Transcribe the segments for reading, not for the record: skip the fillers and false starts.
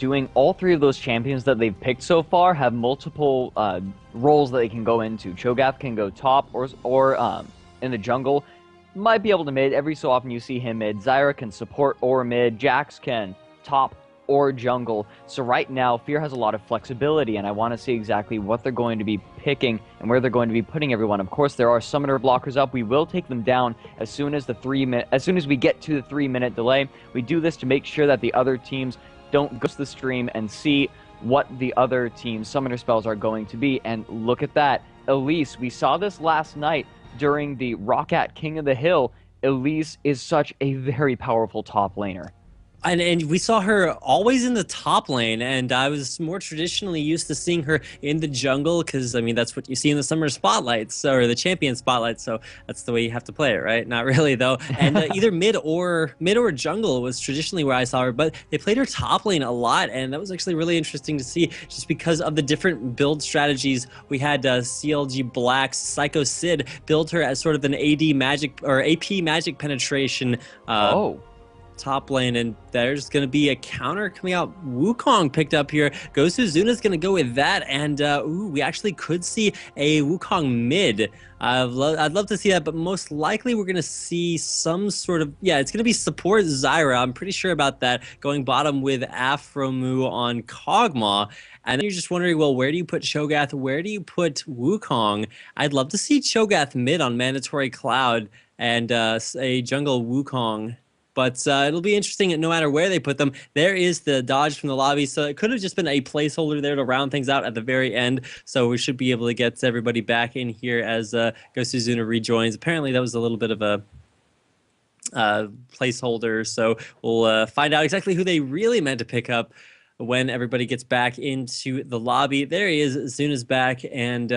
doing all three of those champions that they've picked so far have multiple roles that they can go into. Cho'Gath can go top or in the jungle. Might be able to mid. Every so often you see him mid. Zyra can support or mid. Jax can top or jungle. So right now, Fear has a lot of flexibility, and I want to see exactly what they're going to be picking and where they're going to be putting everyone. Of course, there are summoner blockers up. We will take them down as soon as we get to the 3-minute delay. We do this to make sure that the other teams don't go to the stream and see what the other team's summoner spells are going to be. And look at that. Elise, we saw this last night during the Roccat King of the Hill. Elise is such a very powerful top laner. And we saw her always in the top lane, and I was more traditionally used to seeing her in the jungle because, I mean, that's what you see in the summer spotlights or the champion spotlights, so that's the way you have to play it, right? Not really, though. And either mid or jungle was traditionally where I saw her, but they played her top lane a lot, and that was actually really interesting to see just because of the different build strategies. We had CLG Black's Psycho Sid build her as sort of an AD magic or AP magic penetration top lane, and there's going to be a counter coming out. Wukong picked up here. GoSuZuna's going to go with that, and we actually could see a Wukong mid. I'd love to see that, but most likely we're going to see some sort of, it's going to be support Zyra. I'm pretty sure about that, going bottom with Aphromoo on Kog'Maw. And then you're just wondering, well, where do you put Cho'Gath? Where do you put Wukong? I'd love to see Cho'Gath mid on Mandatory Cloud and a jungle Wukong. But it'll be interesting no matter where they put them. There is the dodge from the lobby, so it could have just been a placeholder there to round things out at the very end. So we should be able to get everybody back in here as GoSuZuna rejoins. Apparently that was a little bit of a placeholder, so we'll find out exactly who they really meant to pick up when everybody gets back into the lobby. There he is. Zuna's back and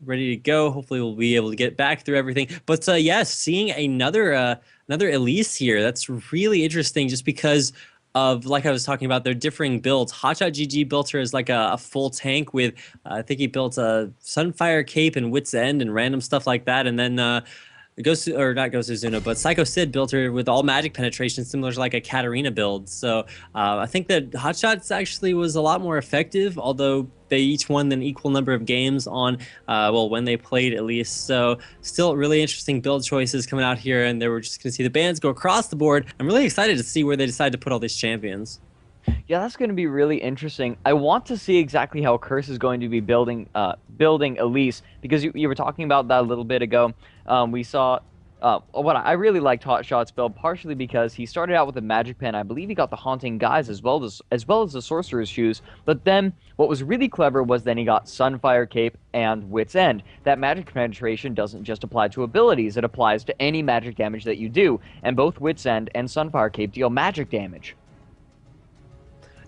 ready to go. Hopefully we'll be able to get back through everything. But yes, seeing another Elise here, that's really interesting just because of, like I was talking about, their differing builds. Hotshot GG built her as like a full tank with, I think he built a Sunfire Cape and Wit's End and random stuff like that. And then GoSuZuna, but Psycho Sid built her with all magic penetration, similar to like a Katarina build. So I think that Hotshots actually was a lot more effective, although they each won an equal number of games on, when they played at least. So still really interesting build choices coming out here, and we're just going to see the bans go across the board. I'm really excited to see where they decide to put all these champions. Yeah, that's going to be really interesting. I want to see exactly how Curse is going to be building Elise, because you were talking about that a little bit ago. We saw what I really liked Hotshot's build, partially because he started out with a magic pen. I believe he got the Haunting Guise as well as the Sorcerer's Shoes. But then what was really clever was then he got Sunfire Cape and Wit's End. That magic penetration doesn't just apply to abilities; it applies to any magic damage that you do. And both Wit's End and Sunfire Cape deal magic damage.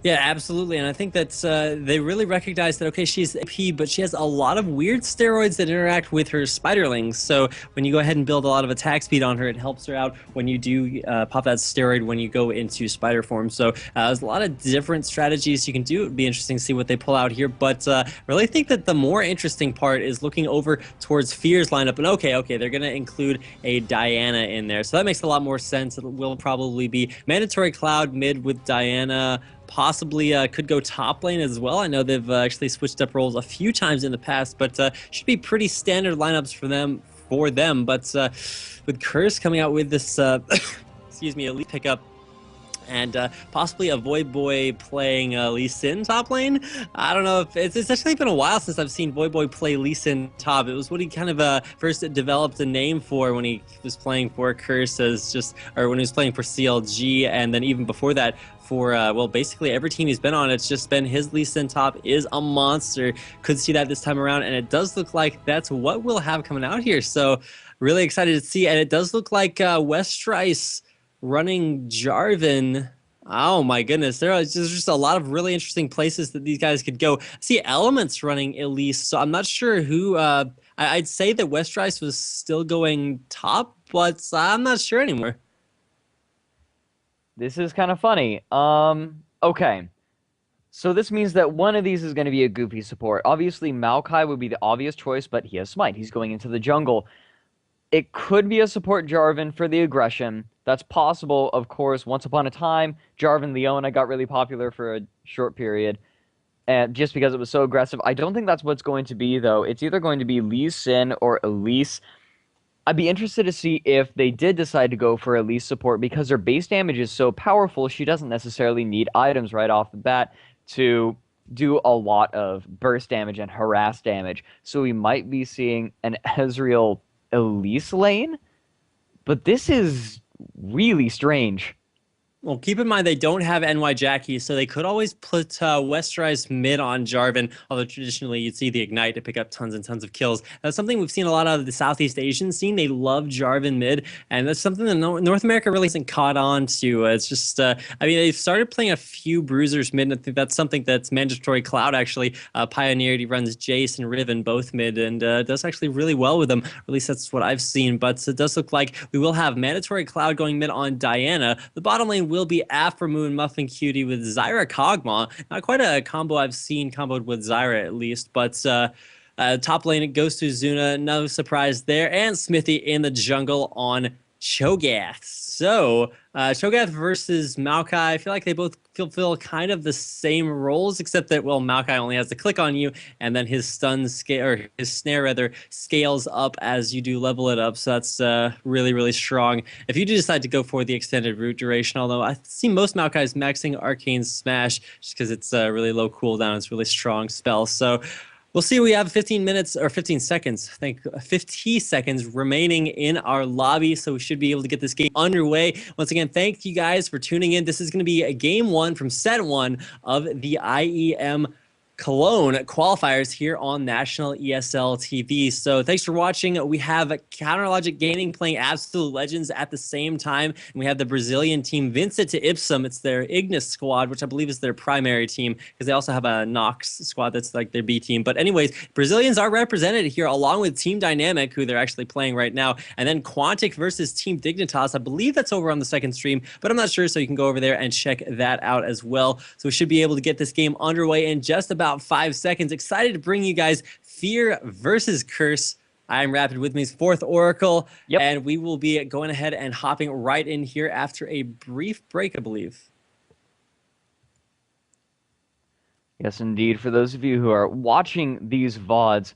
Yeah, absolutely, and I think that's they really recognize that, okay, she's AP, but she has a lot of weird steroids that interact with her spiderlings, so when you go ahead and build a lot of attack speed on her, it helps her out when you do pop that steroid when you go into spider form. So there's a lot of different strategies you can do. It would be interesting to see what they pull out here, but I really think that the more interesting part is looking over towards Fear's lineup, and okay, they're going to include a Diana in there, so that makes a lot more sense. It will probably be Mandatory Cloud mid with Diana, possibly could go top lane as well. I know they've actually switched up roles a few times in the past, but should be pretty standard lineups for them. But with Curse coming out with this, excuse me, elite pickup, and possibly a Void Boy playing Lee Sin top lane. I don't know if it's actually been a while since I've seen Void Boy play Lee Sin top. It was what he kind of first developed a name for when he was playing for Curse or when he was playing for CLG, and then even before that for basically every team he's been on, it's just been his Lee Sin top is a monster. Could see that this time around, and it does look like that's what we'll have coming out here. So really excited to see, and it does look like Westrice running Jarvan. Oh my goodness, there's just a lot of really interesting places that these guys could go. I see Elements running Elise, so I'm not sure who. I'd say that Westrice was still going top, but I'm not sure anymore. This is kind of funny. Okay. So this means that one of these is going to be a goofy support. Obviously, Maokai would be the obvious choice, but he has Smite. He's going into the jungle. It could be a support Jarvan for the aggression. That's possible, of course. Once upon a time, Jarvan Leona got really popular for a short period, and just because it was so aggressive. I don't think that's what's going to be, though. It's either going to be Lee Sin or Elise. I'd be interested to see if they did decide to go for Elise support because her base damage is so powerful, she doesn't necessarily need items right off the bat to do a lot of burst damage and harass damage. So we might be seeing an Ezreal Elise lane, but this is really strange. Well, keep in mind they don't have NY Jackie, so they could always put Westerized mid on Jarvan, although traditionally you'd see the Ignite to pick up tons and tons of kills. That's something we've seen a lot of the Southeast Asian scene. They love Jarvan mid, and that's something that North America really hasn't caught on to. It's just, I mean, they've started playing a few bruisers mid, and I think that's something that's mandatory. Cloud actually pioneered. He runs Jace and Riven both mid, and does actually really well with them. Or at least that's what I've seen, but it does look like we will have mandatory Cloud going mid on Diana. The bottom lane will be Aframoon, Muffin Cutie with Zyra Kog'Maw. Not quite a combo I've seen comboed with Zyra at least, but top lane it goes to Zuna. No surprise there. And Smithy in the jungle on Cho'Gath. So Cho'Gath versus Maokai. I feel like they both fulfill kind of the same roles, except that, well, Maokai only has to click on you, and then his stun scale, or his snare rather, scales up as you do level it up. So that's really, really strong. If you do decide to go for the extended root duration, although I see most Maokai's maxing Arcane Smash just because it's a really low cooldown. It's a really strong spell. So we'll see. We have 15 minutes or 15 seconds, I think 50 seconds remaining in our lobby. So we should be able to get this game underway. Once again, thank you guys for tuning in. This is going to be a game one from set one of the IEM Cologne qualifiers here on National ESL TV. So thanks for watching. We have CounterLogic Gaming playing Absolute Legends at the same time. And we have the Brazilian team Vincent to Ipsum. It's their Ignis squad, which I believe is their primary team because they also have a Nox squad that's like their B team. But anyways, Brazilians are represented here along with Team Dynamic, who they're actually playing right now. And then Quantic versus Team Dignitas. I believe that's over on the second stream, but I'm not sure. So you can go over there and check that out as well. So we should be able to get this game underway in just about 5 seconds. Excited to bring you guys Fear versus Curse. I'm Rapid, with me's Fourth Oracle, and we will be going ahead and hopping right in here after a brief break, I believe. Yes, indeed. For those of you who are watching these VODs,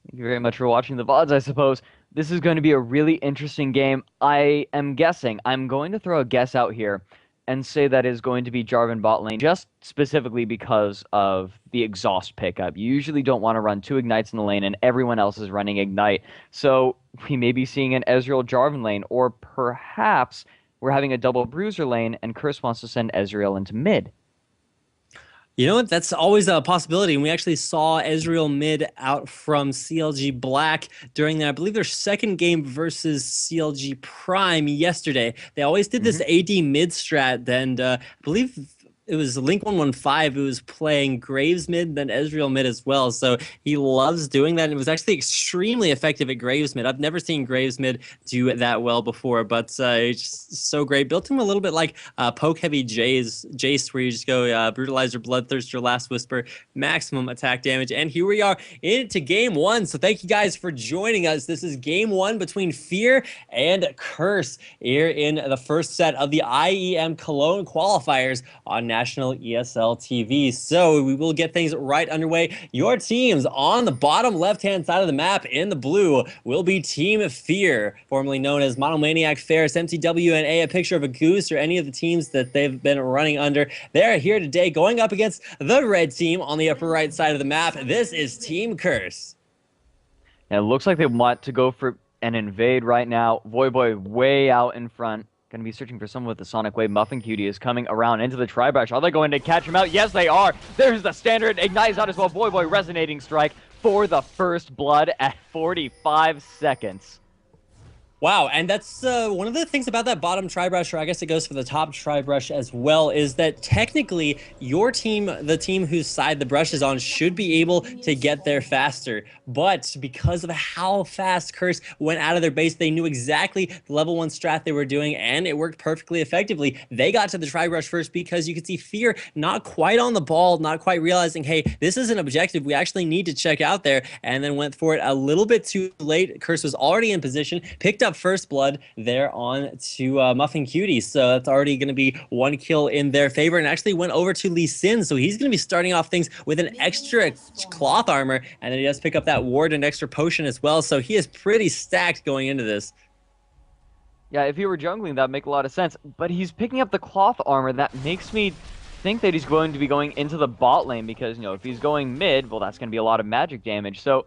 thank you very much for watching the VODs, I suppose. This is going to be a really interesting game. I am guessing. I'm going to throw a guess out here and say that is going to be Jarvan bot lane, just specifically because of the exhaust pickup. You usually don't want to run 2 Ignites in the lane, and everyone else is running Ignite. So we may be seeing an Ezreal Jarvan lane, or perhaps we're having a double Bruiser lane, and Curse wants to send Ezreal into mid. You know what? That's always a possibility. And we actually saw Ezreal mid out from CLG Black during that, I believe, their second game versus CLG Prime yesterday. They always did this AD mid strat, and I believe it was Link 115 who was playing Graves mid, then Ezreal mid as well. So he loves doing that. And it was actually extremely effective at Graves mid. I've never seen Graves mid do that well before, but it's just so great. Built him a little bit like poke heavy Jace, where you just go Brutalizer, Bloodthirster, Last Whisper, maximum attack damage. And here we are into game one. So thank you guys for joining us. This is game one between Fear and Curse here in the first set of the IEM Cologne qualifiers on National ESL TV. So we will get things right underway. Your teams on the bottom left-hand side of the map in the blue will be Team Fear, formerly known as Monomaniac, Ferris, MTWNA, a picture of a goose, or any of the teams that they've been running under. They're here today going up against the red team on the upper right side of the map. This is Team Curse. And it looks like they want to go for an invade right now. Voyboy way out in front. Going to be searching for someone with the Sonic Wave. Muffin Cutie is coming around into the Tri-Brush. Are they going to catch him out? Yes, they are. There's the standard. Ignites out as well. Voyboy resonating strike for the first blood at 45 seconds. Wow, and that's one of the things about that bottom Tri-Brush, or I guess it goes for the top Tri-Brush as well, is that technically your team, the team whose side the brush is on, should be able to get there faster. But because of how fast Curse went out of their base, they knew exactly the level 1 strat they were doing, and it worked perfectly effectively. They got to the Tri-Brush first because you could see Fear not quite on the ball, not quite realizing, hey, this is an objective we actually need to check out there, and then went for it a little bit too late. Curse was already in position, picked up up first blood there on to Muffin Cutie. So that's already going to be 1 kill in their favor, and actually went over to Lee Sin. So he's going to be starting off things with an extra cloth armor, and then he does pick up that ward and extra potion as well. So he is pretty stacked going into this. Yeah, if he were jungling, that'd make a lot of sense. But he's picking up the cloth armor. That makes me think that he's going to be going into the bot lane because, you know, if he's going mid, well, that's going to be a lot of magic damage. So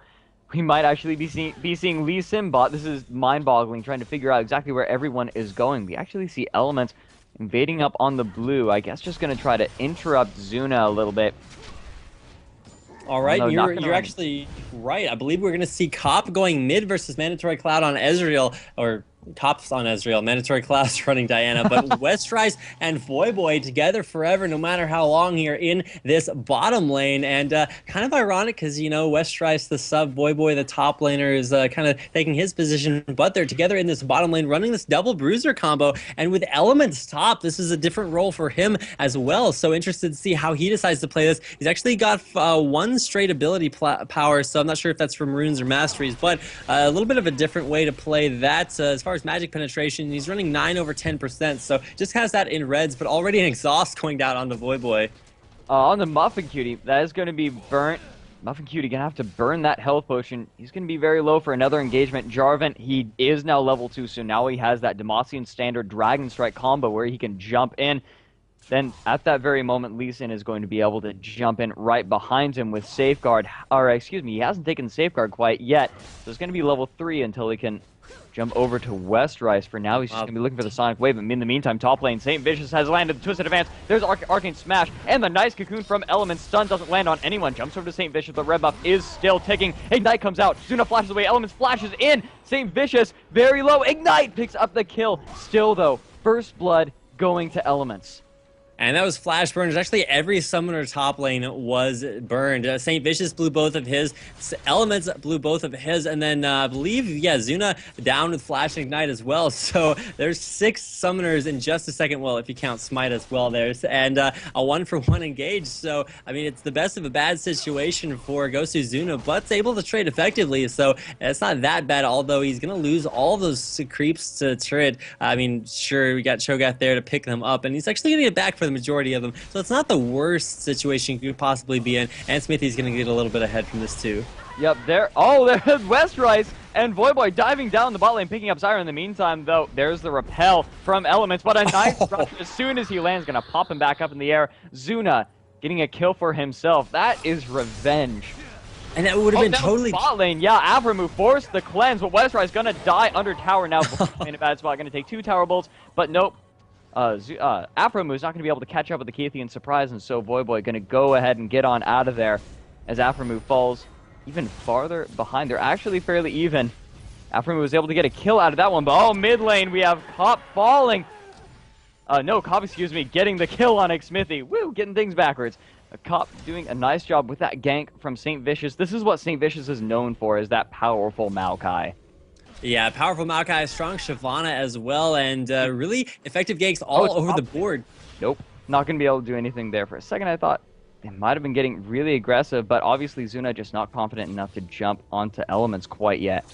we might actually be seeing Lee Sin bot. This is mind-boggling, trying to figure out exactly where everyone is going. We actually see Elements invading up on the blue. I guess just going to try to interrupt Zuna a little bit. All right, you're actually right. I believe we're going to see Cop going mid versus Mandatory Cloud on Ezreal, or Cop's on Ezreal, Mandatory Cloud's running Diana, but Westrise and Voyboy together forever, no matter how long here in this bottom lane. And kind of ironic because, you know, Westrise, the sub, Voyboy, the top laner, is kind of taking his position, but they're together in this bottom lane running this double bruiser combo. And with Elements top, this is a different role for him as well. So interested to see how he decides to play this. He's actually got 1 straight ability power, so I'm not sure if that's from runes or masteries, but a little bit of a different way to play that. As far as magic penetration, he's running 9 over 10%, so just has that in reds, but already an exhaust going down on the Voyboy. On the Muffin Cutie, that is going to be burnt. Muffin Cutie going to have to burn that health potion. He's going to be very low for another engagement. Jarvan, he is now level 2, so now he has that Demacian standard Dragon Strike combo where he can jump in. Then at that very moment, Lee Sin is going to be able to jump in right behind him with Safeguard. Or excuse me, he hasn't taken Safeguard quite yet, so it's going to be level 3 until he can jump over to Westrise. For now, he's just going to be looking for the Sonic Wave. But in the meantime, top lane, St. Vicious has landed the Twisted Advance. There's Arcane Smash, and the nice Cocoon from Elements. Stun doesn't land on anyone. Jumps over to St. Vicious, but red buff is still ticking. Ignite comes out. Zuna flashes away. Elements flashes in. St. Vicious, very low. Ignite picks up the kill. Still, though, first blood going to Elements. And that was flash burners. Actually, every summoner top lane was burned. St. Vicious blew both of his. Elements blew both of his. And then I believe, yeah, Zuna down with flash and ignite as well. So there's 6 summoners in just a second. Well, if you count smite as well, there's. And a 1-for-1 engage. So, I mean, it's the best of a bad situation for Gosu Zuna, but it's able to trade effectively. So it's not that bad, although he's going to lose all those creeps to turret. I mean, sure, we got Cho'Gath there to pick them up. And he's actually going to get back for the majority of them, so it's not the worst situation you could possibly be in, and Smithy's going to get a little bit ahead from this too. Yep, there's Westrise and Voyboy diving down the bot lane, picking up Zyra. In the meantime, though, there's the repel from Elements, but a nice rush as soon as he lands, going to pop him back up in the air. Zuna getting a kill for himself. That is revenge. And that would have been totally bot lane. Yeah, Avramu forced the cleanse, but Westrise going to die under tower now. In a bad spot, going to take 2 tower bolts, but nope. Aframu is not going to be able to catch up with the Keithian surprise, and so Voyboy going to go ahead and get on out of there as Aframu falls even farther behind. They're actually fairly even. Aframu was able to get a kill out of that one, but oh, mid lane we have Cop falling. No, Cop, excuse me, getting the kill on Xmithy. Woo, getting things backwards. Cop doing a nice job with that gank from St. Vicious. This is what St. Vicious is known for, is that powerful Maokai. Yeah, powerful Maokai, strong Shyvana as well, and really effective ganks all over the board. Nope, not going to be able to do anything there. For a second, I thought they might have been getting really aggressive, but obviously Zuna just not confident enough to jump onto Elements quite yet.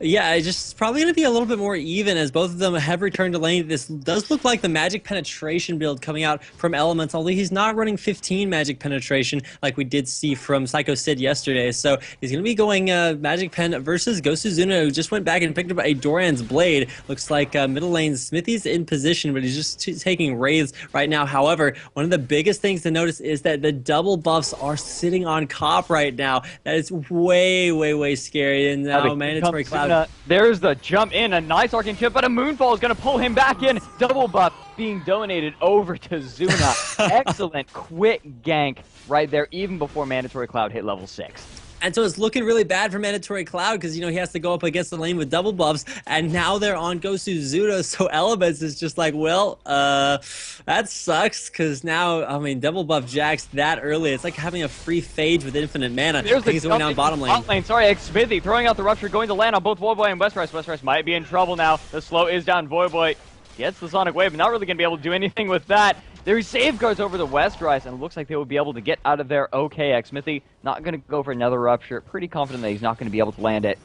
Yeah, it's just probably going to be a little bit more even as both of them have returned to lane. This does look like the magic penetration build coming out from Elements, although he's not running 15 magic penetration like we did see from Psycho Sid yesterday. So he's going to be going magic pen versus Gosu Zuna, who just went back and picked up a Doran's Blade. Looks like middle lane Smithy's in position, but he's just taking Wraiths right now. However, one of the biggest things to notice is that the double buffs are sitting on Cop right now. That is way, way, way scary. And now Mandatory Cloud. There's the jump in, a nice arcane chip, but a Moonfall is going to pull him back in. Double buff being donated over to Zuna. Excellent quick gank right there, even before Mandatory Cloud hit level 6. And so it's looking really bad for Mandatory Cloud because, you know, he has to go up against the lane with double buffs, and now they're on Gosu Zuna, so Elements is just like, well, that sucks because now, I mean, double buff Jax that early. It's like having a free Phage with infinite mana. He's going down bottom lane. Sorry, Xmithy throwing out the Rupture, going to land on both Voyboy and Westrise. Westrise might be in trouble now. The slow is down. Voyboy gets the Sonic Wave, but not really going to be able to do anything with that. There's safeguards over the Westrise, and it looks like they will be able to get out of there okay. Xmithy not going to go for another Rupture. Pretty confident that he's not going to be able to land it.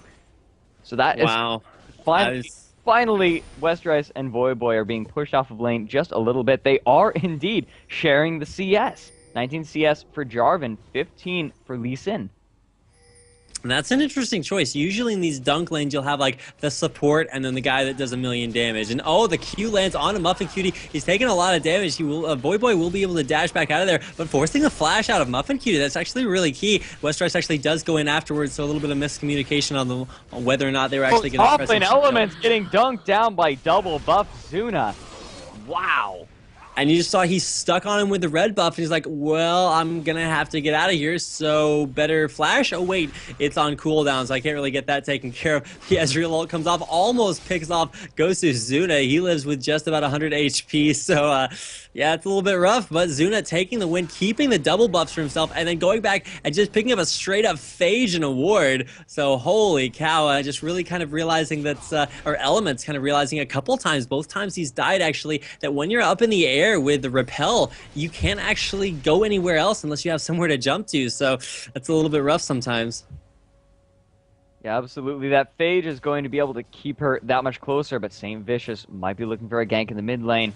So that is Finally, Westrice and Voyboy are being pushed off of lane just a little bit. They are indeed sharing the CS. 19 CS for Jarvan, 15 for Lee Sin. And that's an interesting choice. Usually in these dunk lanes, you'll have like the support and then the guy that does 1,000,000 damage. And oh, the Q lands on a Muffin Cutie. He's taking a lot of damage. He will, Voyboy will be able to dash back out of there, but forcing the flash out of Muffin Cutie, that's actually really key. Westrice actually does go in afterwards, so a little bit of miscommunication on whether or not they were actually going to press top lane Elements getting dunked down by double buff Zuna. Wow. And you just saw he's stuck on him with the red buff, and he's like, well, I'm going to have to get out of here, so better flash? Oh, wait, it's on cooldown, so I can't really get that taken care of. The Ezreal ult comes off, almost picks off, goes to Zuna. He lives with just about 100 HP, so yeah, it's a little bit rough, but Zuna taking the win, keeping the double buffs for himself, and then going back and just picking up a straight-up Phage and a ward. So holy cow, just really kind of realizing that, or Elements kind of realizing a couple times, both times he's died actually, that when you're up in the air with the repel, you can't actually go anywhere else unless you have somewhere to jump to, so that's a little bit rough sometimes. Yeah, absolutely. That Phage is going to be able to keep her that much closer, but sinVicious might be looking for a gank in the mid lane.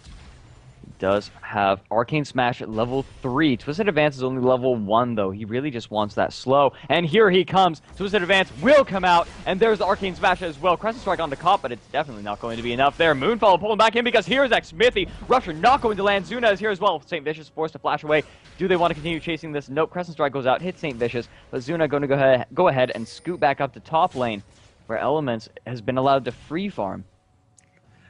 He does have Arcane Smash at level 3. Twisted Advance is only level 1, though. He really just wants that slow. And here he comes. Twisted Advance will come out, and there's Arcane Smash as well. Crescent Strike on the cop, but it's definitely not going to be enough there. Moonfall pulling back in because here's xMithy. Rupture not going to land. Zuna is here as well. sinVicious forced to flash away. Do they want to continue chasing this? Nope. Crescent Strike goes out, hits sinVicious, but Zuna going to go ahead and scoot back up to top lane, where Elements has been allowed to free farm.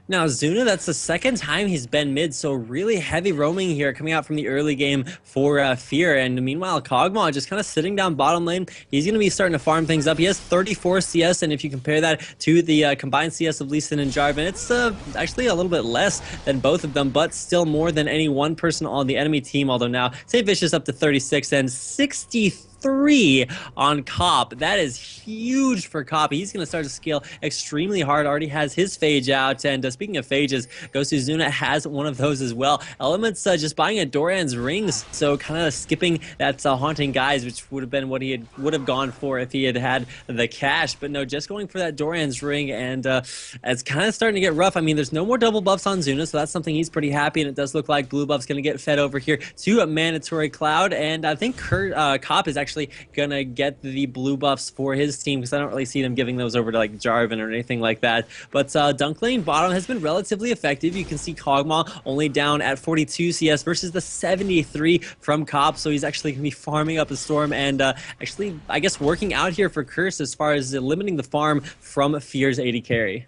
Now, Zuna, that's the second time he's been mid, so really heavy roaming here coming out from the early game for Fear. And meanwhile, Kog'Maw just kind of sitting down bottom lane. He's going to be starting to farm things up. He has 34 CS, and if you compare that to the combined CS of Lee Sin and Jarvan, it's actually a little bit less than both of them, but still more than any one person on the enemy team, although now sinVicious up to 36 and 63 on Cop. That is huge for Cop. He's going to start to scale extremely hard. Already has his Phage out. And speaking of Phages, Ghost Zuna has one of those as well. Elements just buying a Doran's rings, so kind of skipping that Haunting Guise, which would have been what he would have gone for if he had the cash. But no, just going for that Doran's ring, and it's kind of starting to get rough. I mean, there's no more double buffs on Zuna, so that's something he's pretty happy, and it does look like blue buff's going to get fed over here to a Mandatory Cloud, and I think Cop is actually gonna get the blue buffs for his team, because I don't really see them giving those over to like Jarvan or anything like that. But dunk lane bottom has been relatively effective. You can see Kog'Maw only down at 42 CS versus the 73 from Cop, so he's actually gonna be farming up a storm, and actually I guess working out here for Curse as far as limiting the farm from Fear's 80 carry.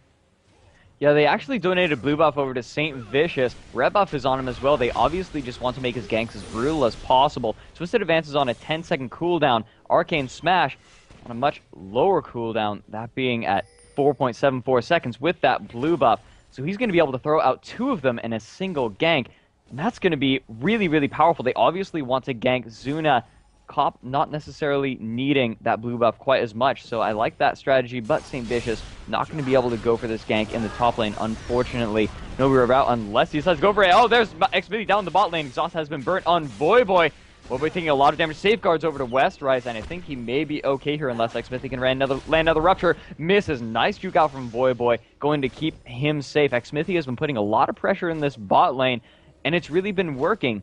Yeah, they actually donated blue buff over to sinVicious. Red buff is on him as well. They obviously just want to make his ganks as brutal as possible. Twisted Advance is on a 10-second cooldown. Arcane Smash on a much lower cooldown, that being at 4.74 seconds with that blue buff. So he's going to be able to throw out 2 of them in a single gank. And that's going to be really, really powerful. They obviously want to gank Zuna. Cop not necessarily needing that blue buff quite as much, so I like that strategy, but sinVicious not going to be able to go for this gank in the top lane, unfortunately. No rear route unless he decides to go for it. Oh, there's xMithy down the bot lane. Exhaust has been burnt on Voyboy. Voyboy taking a lot of damage. Safeguards over to Westrice, and I think he may be okay here unless xMithy can land another Rupture. Misses. Nice juke out from Voyboy, going to keep him safe. xMithy has been putting a lot of pressure in this bot lane, and it's really been working.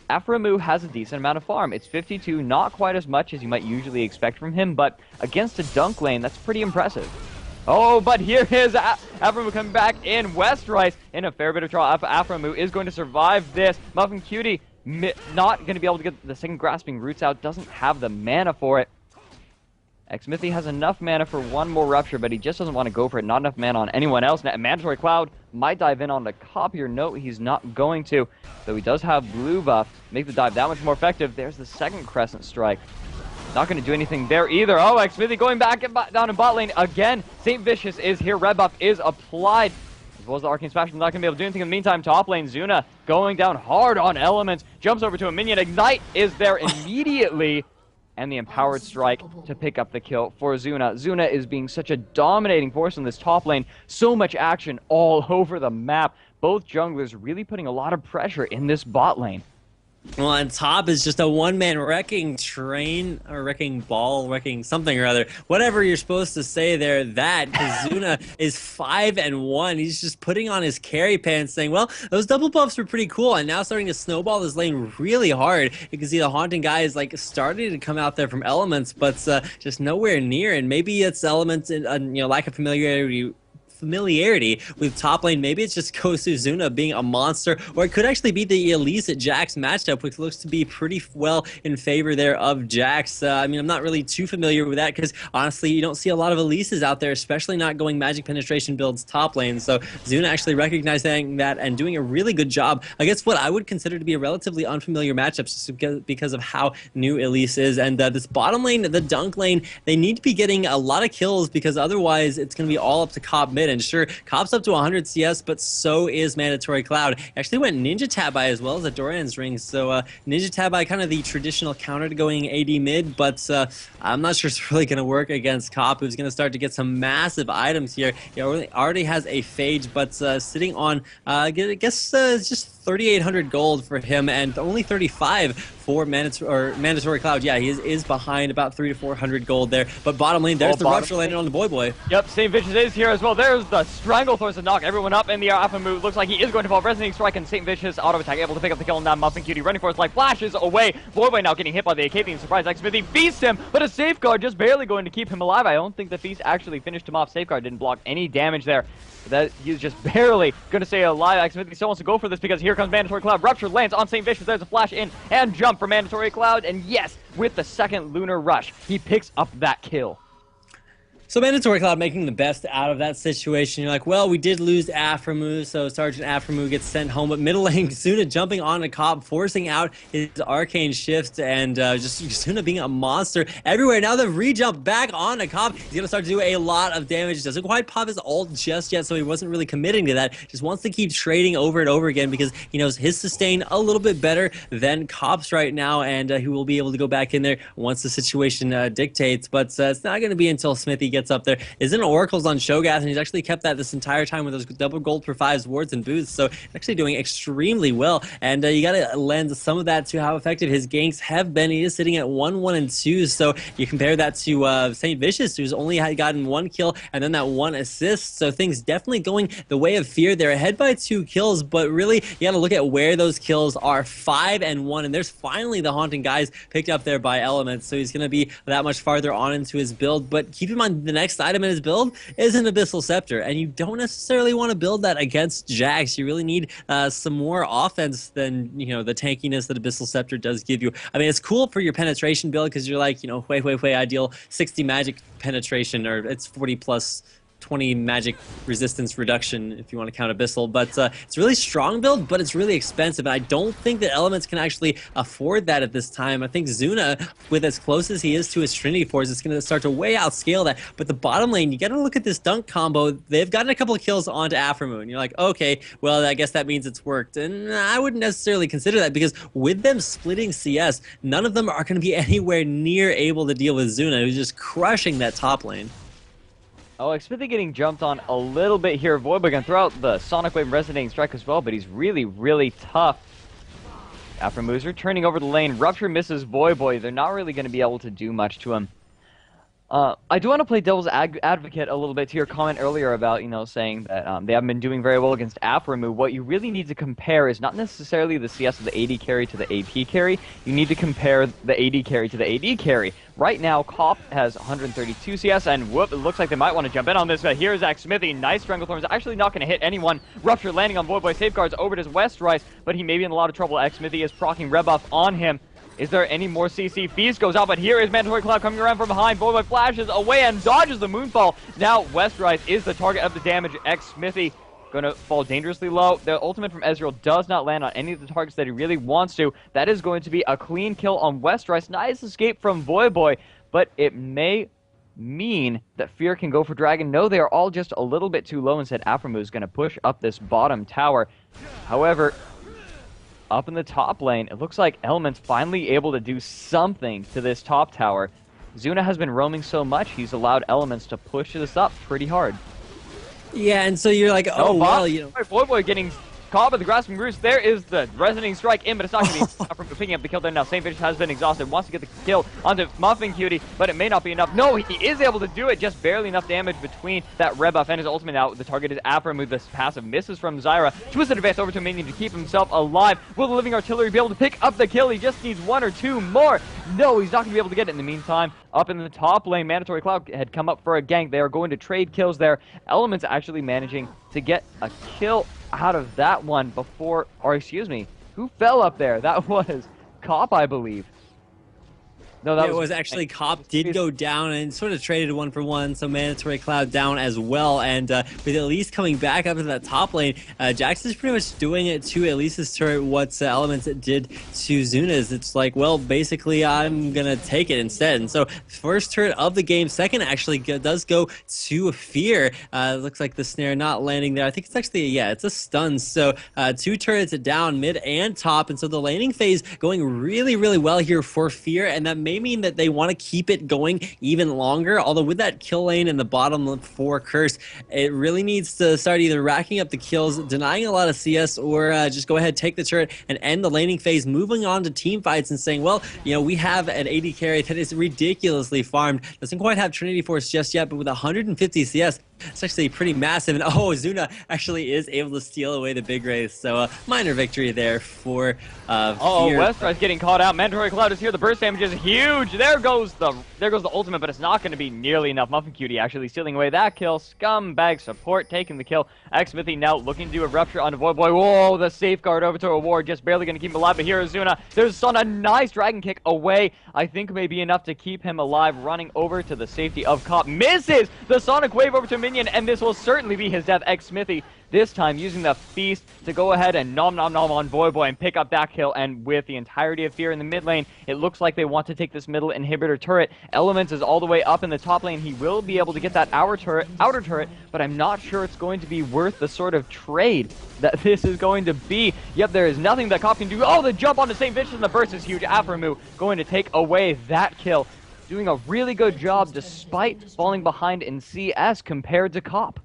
Aphromoo has a decent amount of farm. It's 52, not quite as much as you might usually expect from him, but against a dunk lane, that's pretty impressive. Oh, but here is Aphromoo coming back in. Westrice in a fair bit of trouble. Aphromoo is going to survive this. Muffin Cutie not going to be able to get the second Grasping Roots out, doesn't have the mana for it. xMithy has enough mana for one more Rupture, but he just doesn't want to go for it. Not enough mana on anyone else. Mandatory Cloud might dive in on the Copier. No, he's not going to. Though he does have blue buff. Make the dive that much more effective. There's the second Crescent Strike. Not going to do anything there either. Oh, xMithy going back down in bot lane again. sinVicious is here. Red buff is applied. As well as the Arcane Smash. Not going to be able to do anything in the meantime. Top lane, Zuna going down hard on Elements. Jumps over to a minion. Ignite is there immediately. And the Empowered Strike to pick up the kill for Zuna. Zuna is being such a dominating force in this top lane. So much action all over the map. Both junglers really putting a lot of pressure in this bot lane. Well, and top is just a one-man wrecking train, or wrecking ball, wrecking something or other. Whatever you're supposed to say there, that Kazuna is 5-1. He's just putting on his carry pants saying, well, those double buffs were pretty cool, and now starting to snowball this lane really hard. You can see the Haunting Guy is like starting to come out there from elements, but just nowhere near, and maybe it's elements in lack of familiarity with top lane. Maybe it's just Kozuna being a monster, or it could actually be the Elise at Jax matchup, which looks to be pretty well in favor there of Jax. I mean, I'm not really too familiar with that because honestly, you don't see a lot of Elises out there, especially not going magic penetration builds top lane. So Zuna actually recognizing that and doing a really good job against what I would consider to be a relatively unfamiliar matchup just because of how new Elise is. And this bottom lane, the dunk lane, they need to be getting a lot of kills because otherwise it's going to be all up to Cobb mid. And sure, Cobb's up to 100 CS, but so is Mandatory Cloud. He actually went Ninja Tabai as well as a Doran's Ring. So Ninja Tabai, kind of the traditional counter to going AD mid, but I'm not sure it's really going to work against Cobb, who's going to start to get some massive items here. He already has a Phage, but sitting on, I guess, just 3,800 gold for him and only 35 for Mandatory Cloud. Yeah, he is behind about 300 to 400 gold there. But bottom lane, there's the Rupture landing on the Boy. Yep, sinVicious is here as well. There's the Stranglethorns to knock everyone up in the air. Alpha move looks like he is going to fall. Resonating Strike and sinVicious auto attack able to pick up the kill. Now Muffin Cutie running for his life, flashes away. Boy now getting hit by the Acadian Surprise Xmithy feasts him, but a Safeguard just barely going to keep him alive. I don't think the feast actually finished him off. Safeguard didn't block any damage there. That he's just barely going to stay alive. Xmithy still wants to go for this because here comes Mandatory Cloud. Rupture lands on sinVicious. There's a flash in and jump for Mandatory Cloud. And yes, with the second Lunar Rush, he picks up that kill. So Mandatory Cloud making the best out of that situation. You're like, well, we did lose Aframu, so Sergeant Aframu gets sent home. But middle lane, Zuna jumping on a Cobb, forcing out his Arcane Shift, and just Zuna being a monster everywhere. Now they've re-jumped back on a Cobb. He's going to start to do a lot of damage. Doesn't quite pop his ult just yet, so he wasn't really committing to that. Just wants to keep trading over and over again because he knows his sustain a little bit better than Cobb's right now, and he will be able to go back in there once the situation dictates. But it's not going to be until Smithy gets up there. Is in Oracles on Shogath, and he's actually kept that this entire time with those double gold for 5s, wards, and boosts, so actually doing extremely well. And you got to lend some of that to how effective his ganks have been. He is sitting at 1, 1, and 2, so you compare that to sinVicious, who's only had gotten 1 kill and then that 1 assist, so things definitely going the way of Fear. They're ahead by 2 kills, but really, you got to look at where those kills are. 5 and 1, and there's finally the Haunting Guys picked up there by Elements, so he's going to be that much farther on into his build. But keep in mind, the next item in his build is an Abyssal Scepter, and you don't necessarily want to build that against Jax. You really need some more offense than, the tankiness that Abyssal Scepter does give you. I mean, it's cool for your penetration build because you're like, way ideal 60 magic penetration, or it's 40 plus 20 magic resistance reduction if you want to count Abyssal, but it's a really strong build, but it's really expensive, and I don't think that Elements can actually afford that at this time. I think Zuna, with as close as he is to his Trinity Force, is going to start to way outscale that. But the bottom lane, you got to look at this dunk combo. They've gotten a couple of kills onto Aframu, and you're like, okay, well, I guess that means it's worked. And I wouldn't necessarily consider that because with them splitting CS, none of them are going to be anywhere near able to deal with Zuna, who's just crushing that top lane. Oh, Smithy getting jumped on a little bit here. Voidboy can throw out the Sonic Wave Resonating Strike as well, but he's really tough. Aframu's returning over the lane. Rupture misses Voidboy. They're not really going to be able to do much to him. I do want to play devil's advocate a little bit to your comment earlier about, saying that they haven't been doing very well against Aframu. What you really need to compare is not necessarily the CS of the AD carry to the AP carry. You need to compare the AD carry to the AD carry. Right now, Cop has 132 CS, and whoop, it looks like they might want to jump in on this. Here's Smithy. Nice Stranglethorns. Actually not going to hit anyone. Rupture landing on Voidboy. Safeguards over to his Westrise, but he may be in a lot of trouble. Smithy is proccing red buff on him. Is there any more CC? Feast goes out, but here is Mandatory Cloud coming around from behind. Voidboy flashes away and dodges the Moonfall. Now Westrise is the target of the damage. Smithy going to fall dangerously low. The ultimate from Ezreal does not land on any of the targets that he really wants to. That is going to be a clean kill on Westrise. Nice escape from Voidboy, but it may mean that Fear can go for Dragon. No, they are all just a little bit too low. Instead, Aframu is going to push up this bottom tower. However, up in the top lane, it looks like Element's finally able to do something to this top tower. Zuna has been roaming so much, he's allowed Elements to push this up pretty hard. Yeah, and so you're like, oh, well, Voidboy getting caught by the grasping roots. There is the resonating strike in, but it's not going to be enough from picking up the kill there now. sinFear has been exhausted, wants to get the kill onto MuffinCutie, but it may not be enough. No, he is able to do it, just barely enough damage between that red buff and his ultimate. Now the target is Aframu. This passive misses from Zyra. Twisted advance over to a minion to keep himself alive. Will the living artillery be able to pick up the kill? He just needs one or two more. No, he's not going to be able to get it. In the meantime, up in the top lane, Mandatory Cloud had come up for a gank. They are going to trade kills there. Elements actually managing to get a kill out of that one before, or excuse me, who fell up there? That was Cop, I believe. No, that was actually Cop did go down and sort of traded 1-for-1, so Mandatory Cloud down as well. And with Elise coming back up to that top lane, Jax is pretty much doing it to Elise's turret what Elements did to Zuna's. It's like, well, basically, I'm going to take it instead. And so, first turret of the game, second actually does go to Fear. Looks like the snare not landing there. I think it's actually, yeah, it's a stun. So, 2 turrets down, mid and top. And so, the laning phase going really, really well here for Fear. And that may mean that they want to keep it going even longer, although with that kill lane in the bottom for Curse, it really needs to start either racking up the kills, denying a lot of CS, or just go ahead, take the turret and end the laning phase, moving on to team fights and saying, well, you know, we have an AD carry that is ridiculously farmed, doesn't quite have Trinity Force just yet, but with 150 CS, it's actually pretty massive. And oh, Zuna actually is able to steal away the big race. So minor victory there for oh, Westrice getting caught out. Mandatory Cloud is here. The burst damage is huge. There goes the ultimate, but it's not going to be nearly enough. MuffinCutie actually stealing away that kill. Scumbag support taking the kill. Xmithy now looking to do a rupture on Voidboy. Whoa, the safeguard over to a ward, just barely going to keep him alive. But here is Zuna. There's on a nice dragon kick away. I think maybe enough to keep him alive. Running over to the safety of Cop. Misses the Sonic Wave over to Minion, and this will certainly be his death. Xmithy this time using the Feast to go ahead and nom on Voidboy and pick up that kill. And with the entirety of Fear in the mid lane, it looks like they want to take this middle inhibitor turret. Elements is all the way up in the top lane. He will be able to get that outer turret, but I'm not sure it's going to be worth the sort of trade that this is going to be. Yep, there is nothing that Cop can do. Oh, the jump on the same Vicious and the burst is huge. Aframu going to take away that kill. Doing a really good job despite falling behind in CS compared to Cop.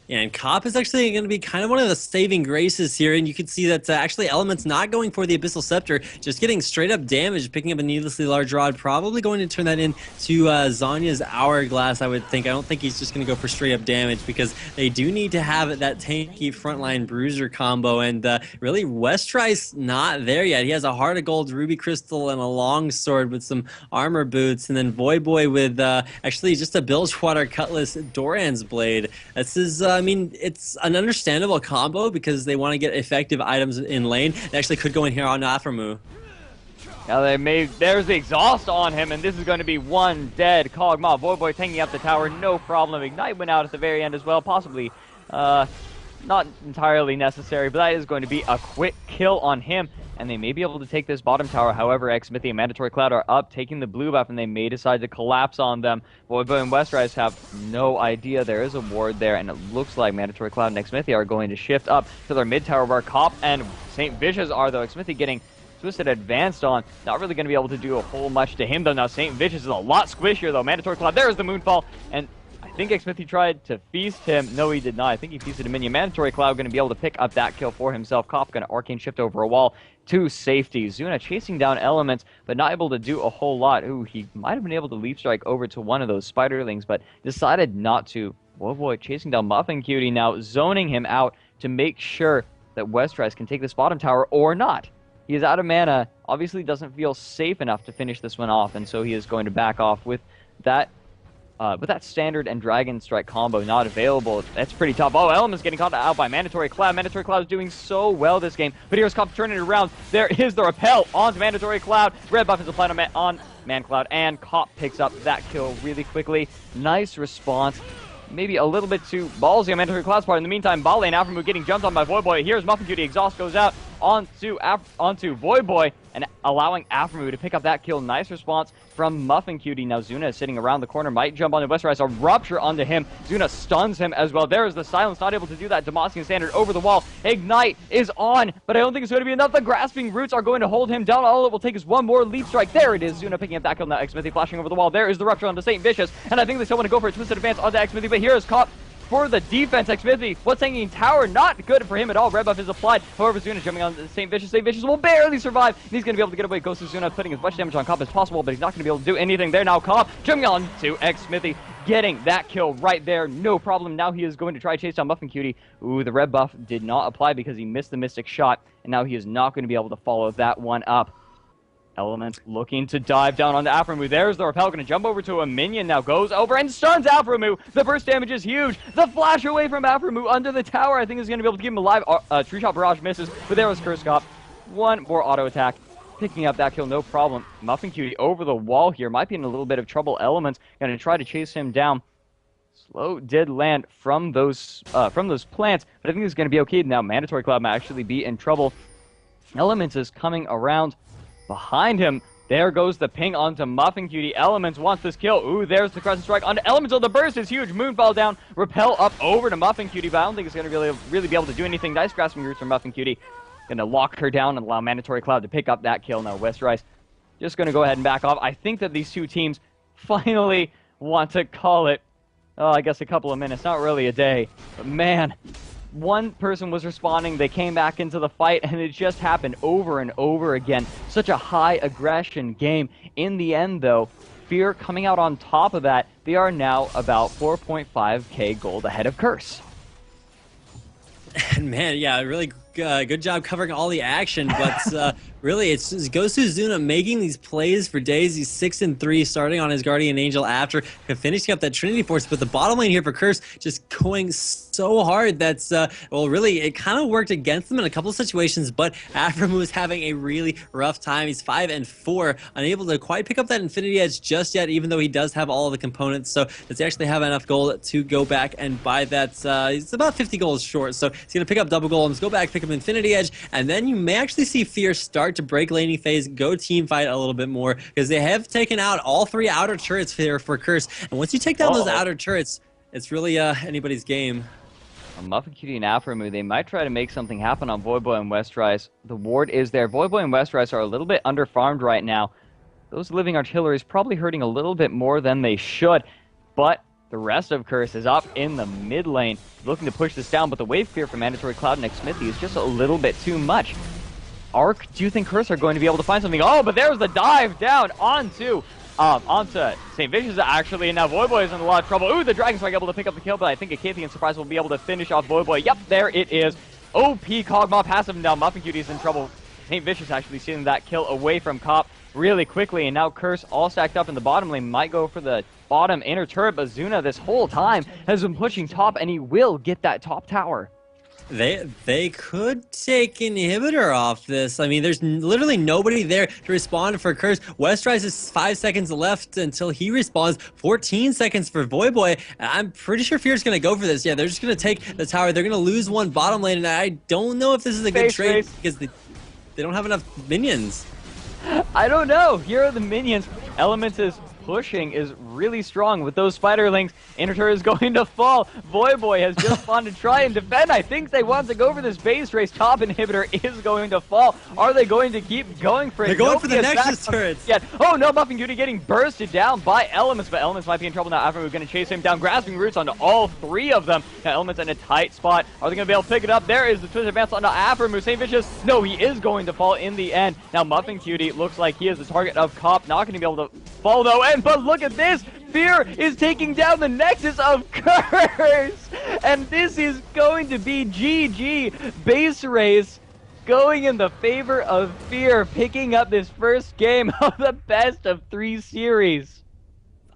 Yeah, and Cop is actually going to be kind of one of the saving graces here, and you can see that actually Element's not going for the Abyssal Scepter, just getting straight up damage, picking up a needlessly large rod, probably going to turn that into Zhonya's Hourglass, I would think. I don't think he's just going to go for straight up damage, because they do need to have that tanky frontline bruiser combo, and really Westrice not there yet. He has a Heart of Gold, Ruby Crystal, and a long sword with some armor boots, and then Voidboy with actually just a Bilgewater Cutlass Doran's Blade. This is I mean, it's an understandable combo because they want to get effective items in lane. They actually could go in here on Aframu. Now there's the exhaust on him, and this is going to be one dead Kog'Maw. Voidboy taking up the tower, no problem. Ignite went out at the very end as well, possibly not entirely necessary, but that is going to be a quick kill on him. And they may be able to take this bottom tower. However, Xmithy and Mandatory Cloud are up, taking the blue buff, and they may decide to collapse on them. Voidboy and Westrice have no idea there is a ward there, and it looks like Mandatory Cloud and Xmithy are going to shift up to their mid tower where Cop and St. Vicious are, though. Xmithy getting Twisted advanced on. Not really going to be able to do a whole much to him, though. Now, St. Vicious is a lot squishier, though. Mandatory Cloud, there's the Moonfall, and I think Xmithy tried to feast him. No, he did not. I think he feasted a minion. Mandatory Cloud going to be able to pick up that kill for himself. Cop going to Arcane Shift over a wall to safety. Zuna chasing down Elements, but not able to do a whole lot. Ooh, he might have been able to Leaf Strike over to one of those Spiderlings, but decided not to. Voidboy chasing down MuffinCutie now, zoning him out to make sure that Westrice can take this bottom tower or not. He is out of mana, obviously doesn't feel safe enough to finish this one off, and so he is going to back off with that standard and Dragon Strike combo not available. That's pretty tough. Oh, Element's getting caught out by Mandatory Cloud. Mandatory Cloud is doing so well this game, but here's Cop turning it around. There is the repel onto Mandatory Cloud. Red buff is applied on Man Cloud, and Cop picks up that kill really quickly. Nice response. Maybe a little bit too ballsy on Mandatory Cloud's part. In the meantime, Bale and Aframu getting jumped on by Voidboy. Here's MuffinCutie. Exhaust goes out onto Voidboy and allowing Aframu to pick up that kill. Nice response from MuffinCutie. Now Zuna is sitting around the corner, might jump onto Westrice. A rupture onto him. Zuna stuns him as well. There is the silence, not able to do that. Demacian Standard over the wall. Ignite is on, but I don't think it's going to be enough. The grasping roots are going to hold him down. All it will take is one more Leap Strike. There it is. Zuna picking up that kill. Now Xmithy flashing over the wall. There is the rupture onto St. Vicious, and I think they still want to go for a twisted advance onto Xmithy, but here is Cop for the defense. xMiffy, what's hanging tower? Not good for him at all. Red buff is applied. However, Zuna jumping on sinVicious. sinVicious will barely survive. And he's going to be able to get away. Goes to Zuna, putting as much damage on Cop as possible, but he's not going to be able to do anything there. Now Cop jumping on to xMiffy, getting that kill right there. No problem. Now he is going to try to chase down Muffin Cutie. Ooh, the red buff did not apply because he missed the Mystic shot, and now he is not going to be able to follow that one up. Element looking to dive down onto Aphromoo. There's the repel, going to jump over to a minion, now goes over and stuns Aphromoo. The burst damage is huge. The flash away from Aphromoo under the tower, I think, is going to be able to keep him alive. Tree Shot Barrage misses, but there was Curse Cop. One more auto attack, picking up that kill, no problem. Muffin Cutie over the wall here, might be in a little bit of trouble. Element's going to try to chase him down. Slow did land from those plants, but I think it's going to be okay. Now Mandatory Cloud might actually be in trouble. Elements is coming around behind him. There goes the ping onto Muffin Cutie. Elements wants this kill. Ooh, there's the Crescent Strike onto Elements. Oh, the burst is huge. Moonfall down. Repel up over to Muffin Cutie, but I don't think it's going to really be able to do anything. Nice grasping roots from Muffin Cutie. Going to lock her down and allow Mandatory Cloud to pick up that kill. Now Westrice just going to go ahead and back off. I think that these two teams finally want to call it, I guess a couple of minutes. Not really a day. But man, one person was responding, they came back into the fight, and it just happened over and over again. Such a high aggression game. In the end, though, Fear coming out on top of that. They are now about 4.5k gold ahead of Curse. And man, yeah, really good job covering all the action, but really it goes to Zuna making these plays for days. He's 6-3, starting on his Guardian Angel after finishing up that Trinity Force, but the bottom lane here for Curse just going so hard that's, well, really, it kind of worked against them in a couple of situations, but Aphromoo is having a really rough time. He's 5-4, unable to quite pick up that Infinity Edge just yet, even though he does have all of the components, so does he actually have enough gold to go back and buy that? He's about 50 gold short, so he's going to pick up double gold, go back, pick up Infinity Edge, and then you may actually see Fear start to break laning phase, go team fight a little bit more, because they have taken out all 3 outer turrets here for Curse, and once you take down those outer turrets, it's really anybody's game. Muffin Cutie and Aphromoo, they might try to make something happen on Voidboy and Westrice. The ward is there. Voidboy and Westrice are a little bit underfarmed right now. Those living artillery is probably hurting a little bit more than they should, but the rest of Curse is up in the mid lane, looking to push this down, but the wave fear from Mandatory Cloud and xMiffy is just a little bit too much. Arc, do you think Curse are going to be able to find something? Oh, but there's the dive down onto sinVicious actually, and now Voidboy is in a lot of trouble. Ooh, the Dragon Strike able to pick up the kill, but I think a Cathian Surprise will be able to finish off Voidboy. Yep, there it is. OP Kog'Maw passive him down. Muffin Cutie is in trouble. sinVicious actually seeing that kill away from Cop really quickly, and now Curse all stacked up in the bottom lane might go for the bottom inner turret, but Zuna this whole time has been pushing top, and he will get that top tower. They could take inhibitor off this. I mean, there's literally nobody there to respond for Curse. Westrice is 5 seconds left until he responds. 14 seconds for Voidboy. I'm pretty sure Fear's going to go for this. Yeah, they're just going to take the tower. They're going to lose one bottom lane, and I don't know if this is a good trade because they don't have enough minions. I don't know. Here are the minions. Elements is pushing is really strong with those spiderlings. Inner turret is going to fall. Voidboy has just spawned to try and defend. I think they want to go for this base race. Top inhibitor is going to fall. Are they going to keep going for it? They're going for the Nexus turrets. Yet. Oh no, Muffin Cutie getting bursted down by Elements, but Elements might be in trouble now after we're going to chase him down. Grasping roots onto all 3 of them. Now Elements in a tight spot. Are they going to be able to pick it up? There is the twist advance onto Aphromoo. sinVicious. No, he is going to fall in the end. Now Muffin Cutie looks like he is the target of Cop. Not going to be able to fall though. But look at this. Fear is taking down the Nexus of Curse. And this is going to be GG. Base race going in the favor of Fear, picking up this first game of the best of 3 series.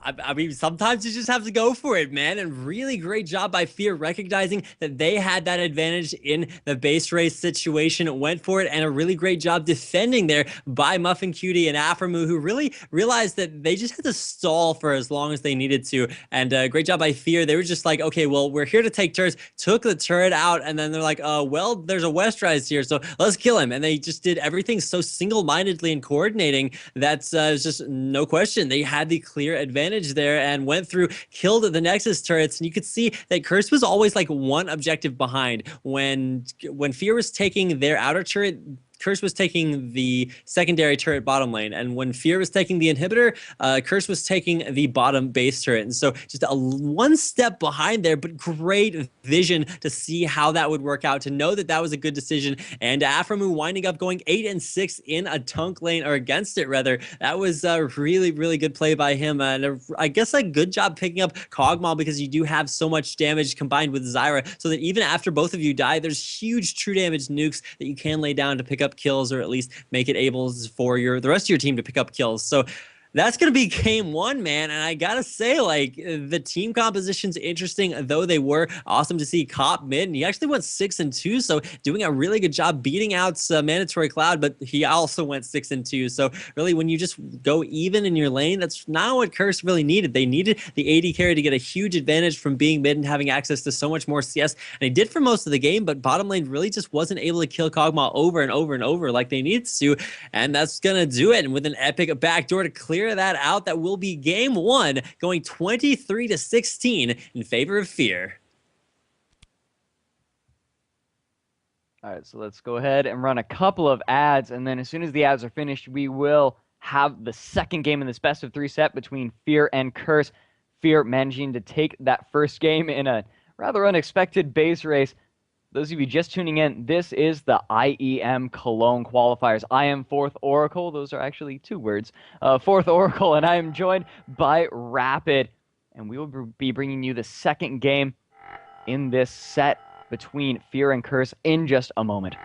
I mean, sometimes you just have to go for it, man. And really great job by Fear recognizing that they had that advantage in the base race situation, went for it, and a really great job defending there by Muffin Cutie and Aphromoo, who really realized that they just had to stall for as long as they needed to. And great job by Fear. They were just like, okay, well, we're here to take turrets, took the turret out, and then they're like, well, there's a Westrice here, so let's kill him. And they just did everything so single-mindedly and coordinating that was just no question. They had the clear advantage there and went through, killed the Nexus turrets, and you could see that Curse was always like one objective behind. When Fear was taking their outer turret, Curse was taking the secondary turret bottom lane, and when Fear was taking the inhibitor, Curse was taking the bottom base turret. And so just one step behind there, but great vision to see how that would work out, to know that that was a good decision. And Aframu winding up going 8-6 in a tunk lane, or against it rather. That was a really, really good play by him. And I guess a good job picking up Kog'Maw, because you do have so much damage combined with Zyra, so that even after both of you die, there's huge true damage nukes that you can lay down to pick up kills, or at least make it able for the rest of your team to pick up kills. So that's going to be game one, man. And I got to say, like, the team composition's interesting, though they were. Awesome to see Cop mid, and he actually went 6-2, so doing a really good job beating out Mandatory Cloud, but he also went 6-2. So really, when you just go even in your lane, that's not what Curse really needed. They needed the AD carry to get a huge advantage from being mid and having access to so much more CS, and they did for most of the game, but bottom lane really just wasn't able to kill Kog'Maw over and over and over like they needed to, and that's going to do it. And with an epic backdoor to clear that out, that will be game one, going 23-16 in favor of Fear. All right, so let's go ahead and run a couple of ads, and then as soon as the ads are finished, we will have the second game in this best of 3 set between Fear and Curse. Fear managing to take that first game in a rather unexpected base race. Those of you just tuning in, this is the IEM Cologne qualifiers. I am 4th Oracle. Those are actually 2 words. 4th Oracle, and I am joined by Rapid. And we will be bringing you the second game in this set between Fear and Curse in just a moment.